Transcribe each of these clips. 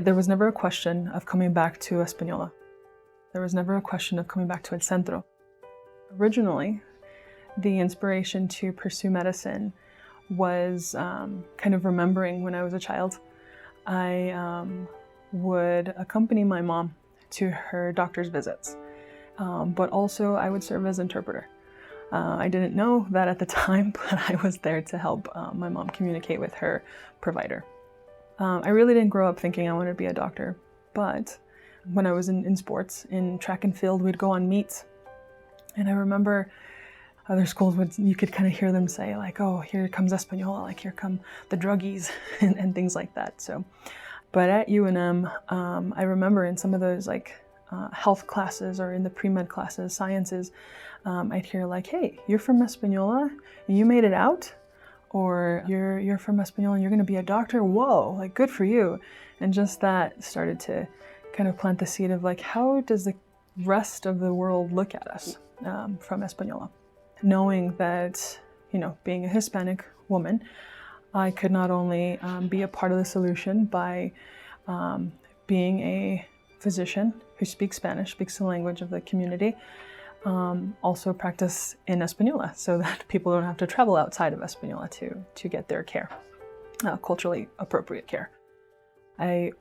There was never a question of coming back to Española. There was never a question of coming back to El Centro. Originally, the inspiration to pursue medicine was kind of remembering when I was a child. I would accompany my mom to her doctor's visits, but also I would serve as interpreter. I didn't know that at the time, but I was there to help my mom communicate with her provider. I really didn't grow up thinking I wanted to be a doctor, but when I was in sports, in track and field, we'd go on meets. And I remember other schools, you could kind of hear them say like, oh, here comes Española, like here come the druggies and things like that. So, but at UNM, I remember in some of those like health classes or in the pre-med classes, sciences, I'd hear like, hey, you're from Española and you made it out? Or you're from Española and you're going to be a doctor? Whoa, like good for you. And just that started to kind of plant the seed of like, how does the rest of the world look at us from Española? Knowing that, you know, being a Hispanic woman, I could not only be a part of the solution by being a physician who speaks Spanish, speaks the language of the community, also practice in Española so that people don't have to travel outside of Española to get their care, culturally appropriate care. I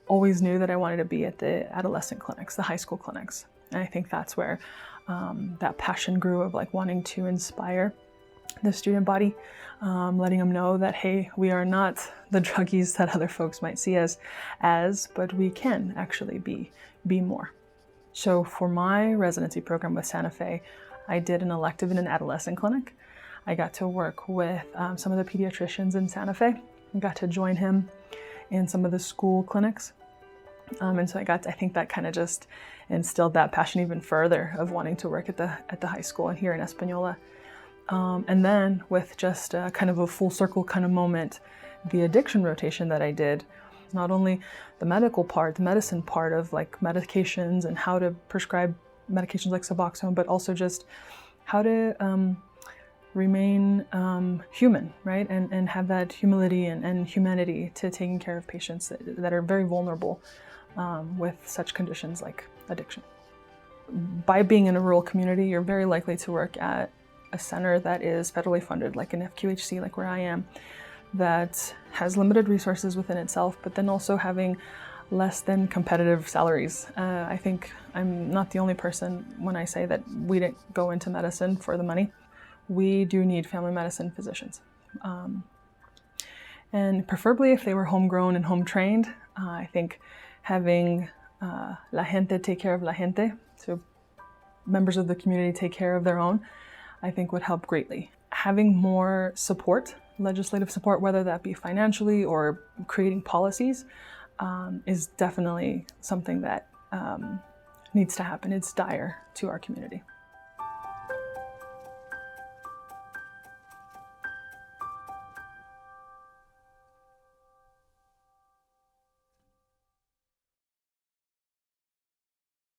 always knew that I wanted to be at the adolescent clinics, the high school clinics. And I think that's where that passion grew of like wanting to inspire the student body, letting them know that, hey, we are not the druggies that other folks might see us as, but we can actually be more. So for my residency program with Santa Fe, I did an elective in an adolescent clinic. I got to work with some of the pediatricians in Santa Fe. I got to join him in some of the school clinics. And so I think that kind of just instilled that passion even further of wanting to work at the high school and here in Española. And then with just kind of a full circle kind of moment, the addiction rotation that I did, not only the medical part, the medicine part of like medications and how to prescribe medications like Suboxone, but also just how to remain human, right? And have that humility and humanity to taking care of patients that are very vulnerable with such conditions like addiction. By being in a rural community, you're very likely to work at a center that is federally funded, like an FQHC, like where I am, that has limited resources within itself, but then also having less than competitive salaries. I think I'm not the only person when I say that we didn't go into medicine for the money. We do need family medicine physicians. And preferably if they were homegrown and home trained, I think having la gente take care of la gente, so members of the community take care of their own, I think would help greatly. Having more support, legislative support, whether that be financially or creating policies, is definitely something that needs to happen. It's dire to our community.